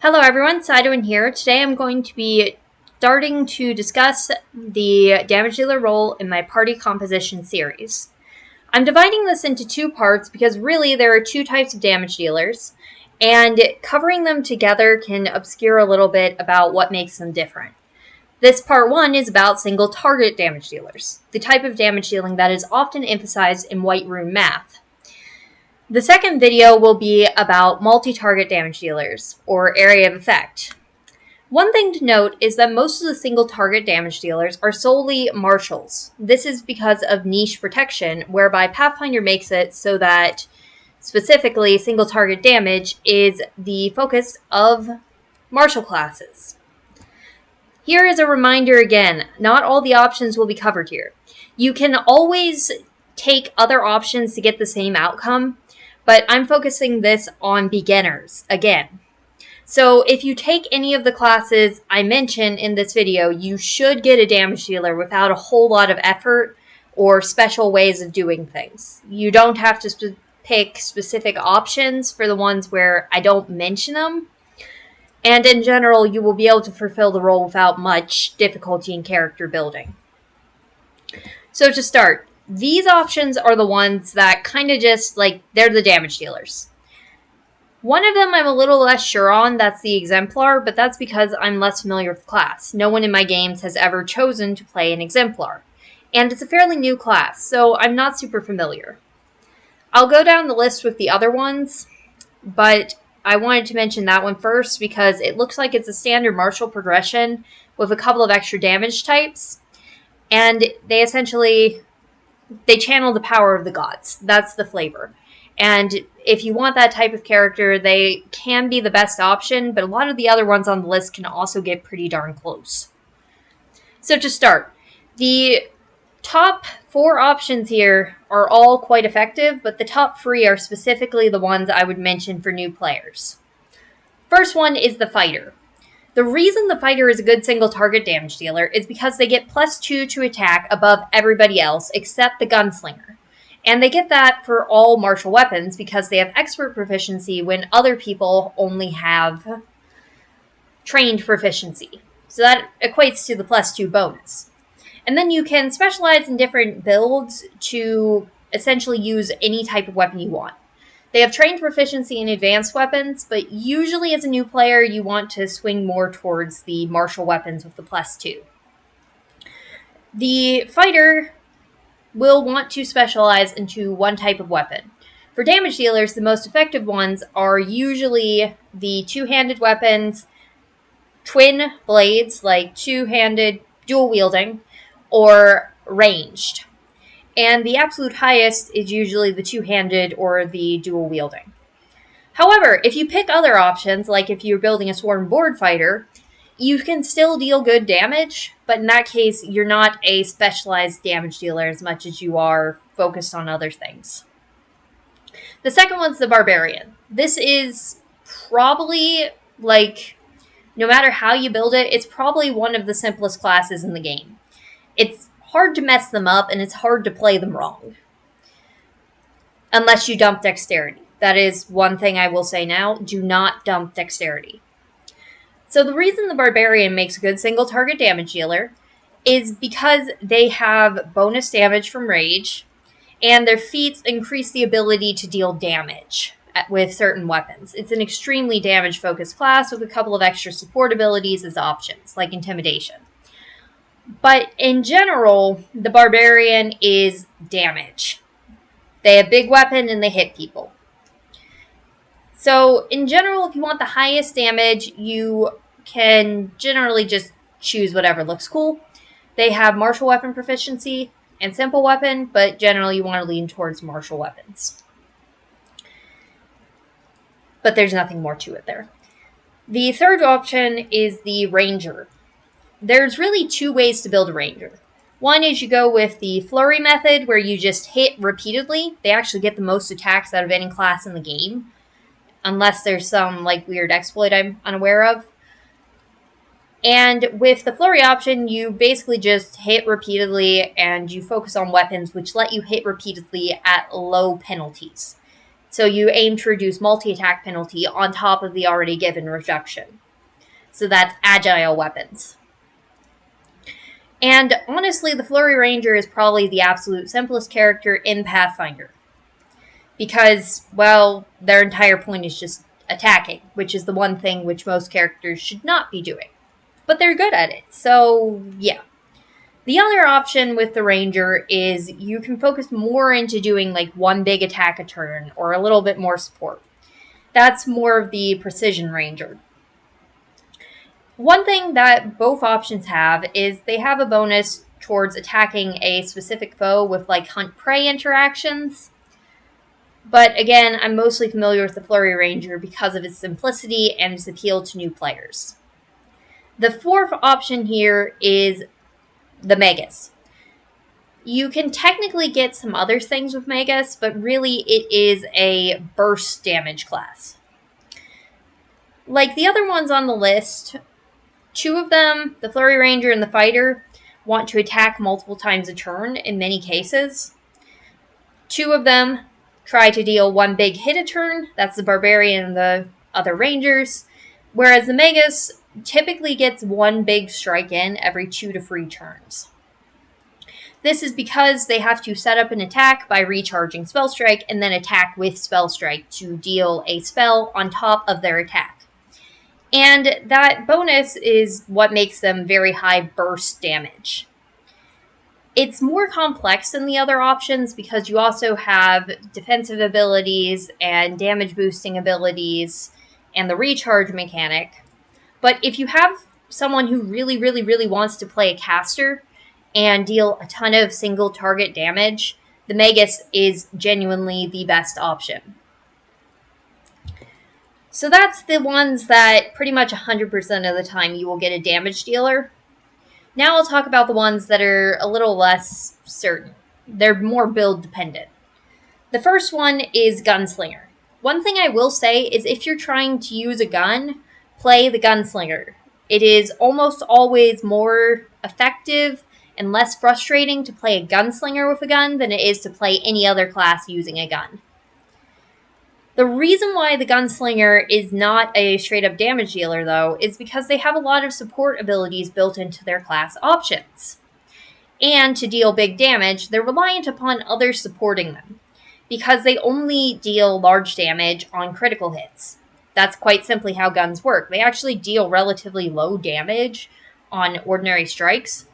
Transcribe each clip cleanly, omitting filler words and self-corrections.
Hello everyone, Sidewin here. Today I'm going to be starting to discuss the damage dealer role in my party composition series. I'm dividing this into two parts because really there are two types of damage dealers, and covering them together can obscure a little bit about what makes them different. This part one is about single target damage dealers, the type of damage dealing that is often emphasized in White Room math. The second video will be about multi-target damage dealers, or area of effect. One thing to note is that most of the single-target damage dealers are solely martials. This is because of niche protection, whereby Pathfinder makes it so that, specifically, single-target damage is the focus of martial classes. Here is a reminder again, not all the options will be covered here. You can always take other options to get the same outcome, but I'm focusing this on beginners, again. So if you take any of the classes I mention in this video, you should get a damage dealer without a whole lot of effort or special ways of doing things. You don't have to pick specific options for the ones where I don't mention them. And in general, you will be able to fulfill the role without much difficulty in character building. So to start, these options are the ones that kind of just, they're the damage dealers. One of them I'm a little less sure on, that's the Exemplar, but that's because I'm less familiar with the class. No one in my games has ever chosen to play an Exemplar. And it's a fairly new class, so I'm not super familiar. I'll go down the list with the other ones, but I wanted to mention that one first because it looks like it's a standard martial progression with a couple of extra damage types, and they channel the power of the gods. That's the flavor. And if you want that type of character, they can be the best option, but a lot of the other ones on the list can also get pretty darn close. So to start, the top 4 options here are all quite effective, but the top 3 are specifically the ones I would mention for new players. First one is the Fighter. The reason the Fighter is a good single-target damage dealer is because they get +2 to attack above everybody else except the Gunslinger. And they get that for all martial weapons because they have expert proficiency when other people only have trained proficiency. So that equates to the +2 bonus. And then you can specialize in different builds to essentially use any type of weapon you want. They have trained proficiency in advanced weapons, but usually as a new player, you want to swing more towards the martial weapons with the +2. The Fighter will want to specialize into one type of weapon. For damage dealers, the most effective ones are usually the two-handed weapons, twin blades, like two-handed dual wielding, or ranged. And the absolute highest is usually the two-handed or the dual wielding. However, if you pick other options, like if you're building a swarm board fighter, you can still deal good damage, but in that case, you're not a specialized damage dealer as much as you are focused on other things. The second one's the Barbarian. This is probably, no matter how you build it, it's probably one of the simplest classes in the game. It's hard to mess them up, and it's hard to play them wrong. Unless you dump dexterity. That is one thing I will say now. Do not dump dexterity. So the reason the Barbarian makes a good single-target damage dealer is because they have bonus damage from rage, and their feats increase the ability to deal damage with certain weapons. It's an extremely damage-focused class with a couple of extra support abilities as options, like Intimidation. But in general, the Barbarian is damage. They have big weapon and they hit people. So in general, if you want the highest damage, you can generally just choose whatever looks cool. They have martial weapon proficiency and simple weapon, but generally you want to lean towards martial weapons. But there's nothing more to it there. The third option is the Ranger. There's really 2 ways to build a Ranger. One is you go with the flurry method where you just hit repeatedly. They actually get the most attacks out of any class in the game. Unless there's some weird exploit I'm unaware of. And with the flurry option, you basically just hit repeatedly and you focus on weapons which let you hit repeatedly at low penalties. So you aim to reduce multi-attack penalty on top of the already given reduction. So that's agile weapons. And honestly, the Flurry Ranger is probably the absolute simplest character in Pathfinder. Because, well, their entire point is just attacking, which is the one thing which most characters should not be doing. But they're good at it, so yeah. The other option with the Ranger is you can focus more into doing like one big attack a turn or a little bit more support. That's more of the Precision Ranger. One thing that both options have is they have a bonus towards attacking a specific foe with like hunt-prey interactions. But again, I'm mostly familiar with the Flurry Ranger because of its simplicity and its appeal to new players. The fourth option here is the Magus. You can technically get some other things with Magus, but really it is a burst damage class. Like the other ones on the list, two of them, the Flurry Ranger and the Fighter, want to attack multiple times a turn in many cases. Two of them try to deal one big hit a turn, that's the Barbarian and the other Rangers, whereas the Magus typically gets one big strike in every 2 to 3 turns. This is because they have to set up an attack by recharging Spell Strike and then attack with Spell Strike to deal a spell on top of their attack. And that bonus is what makes them very high burst damage. It's more complex than the other options because you also have defensive abilities and damage boosting abilities and the recharge mechanic. But if you have someone who really wants to play a caster and deal a ton of single target damage, the Magus is genuinely the best option. So that's the ones that pretty much 100% of the time you will get a damage dealer. Now I'll talk about the ones that are a little less certain. They're more build dependent. The first one is Gunslinger. One thing I will say is if you're trying to use a gun, play the Gunslinger. It is almost always more effective and less frustrating to play a Gunslinger with a gun than it is to play any other class using a gun. The reason why the Gunslinger is not a straight-up damage dealer, though, is because they have a lot of support abilities built into their class options. And to deal big damage, they're reliant upon others supporting them, because they only deal large damage on critical hits. That's quite simply how guns work. They actually deal relatively low damage on ordinary strikes,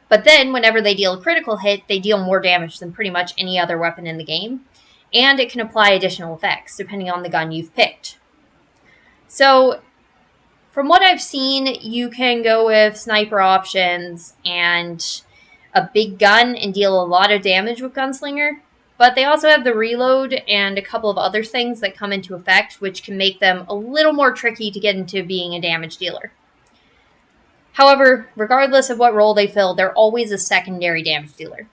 but then whenever they deal a critical hit, they deal more damage than pretty much any other weapon in the game. And it can apply additional effects, depending on the gun you've picked. So, from what I've seen, you can go with sniper options and a big gun and deal a lot of damage with Gunslinger. But they also have the reload and a couple of other things that come into effect, which can make them a little more tricky to get into being a damage dealer. However, regardless of what role they fill, they're always a secondary damage dealer.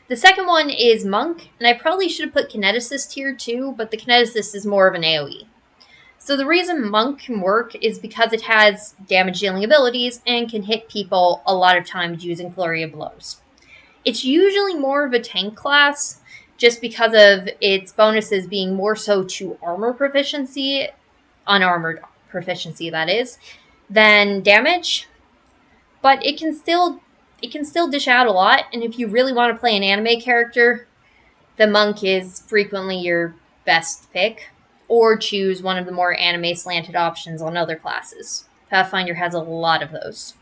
The second one is Monk, and I probably should have put Kineticist here too, but the Kineticist is more of an AoE. So the reason Monk can work is because it has damage dealing abilities and can hit people a lot of times using Flurry of Blows. It's usually more of a tank class, just because of its bonuses being more so to armor proficiency, unarmored proficiency that is, than damage, but it can still dish out a lot, and if you really want to play an anime character, the Monk is frequently your best pick, or choose one of the more anime-slanted options on other classes. Pathfinder has a lot of those.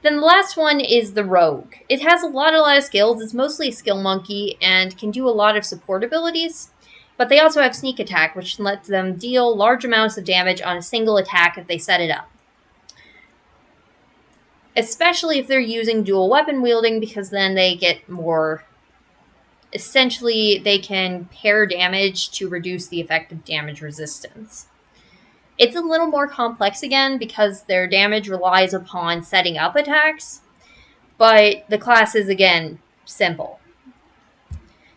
Then the last one is the Rogue. It has a lot of skills, it's mostly a skill monkey, and can do a lot of support abilities, but they also have Sneak Attack, which lets them deal large amounts of damage on a single attack if they set it up. Especially if they're using dual weapon wielding, because then they get more... Essentially, they can pair damage to reduce the effective damage resistance. It's a little more complex again, because their damage relies upon setting up attacks, but the class is, again, simple.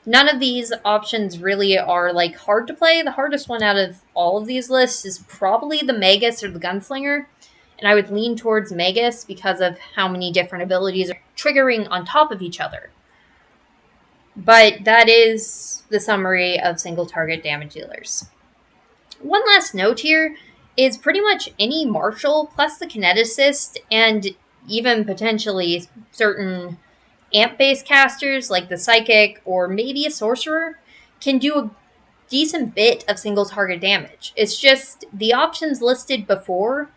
None of these options really are, hard to play. The hardest one out of all of these lists is probably the Magus or the Gunslinger, and I would lean towards Magus because of how many different abilities are triggering on top of each other. But that is the summary of single target damage dealers. One last note here is pretty much any martial plus the kineticist and even potentially certain amp-based casters like the psychic or maybe a sorcerer can do a decent bit of single target damage. It's just the options listed before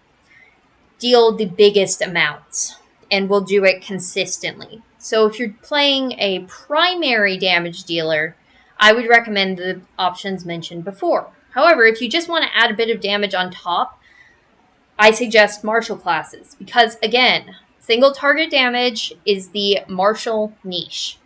deal the biggest amounts and will do it consistently. So if you're playing a primary damage dealer, I would recommend the options mentioned before. However, if you just want to add a bit of damage on top, I suggest martial classes because, again, single target damage is the martial niche.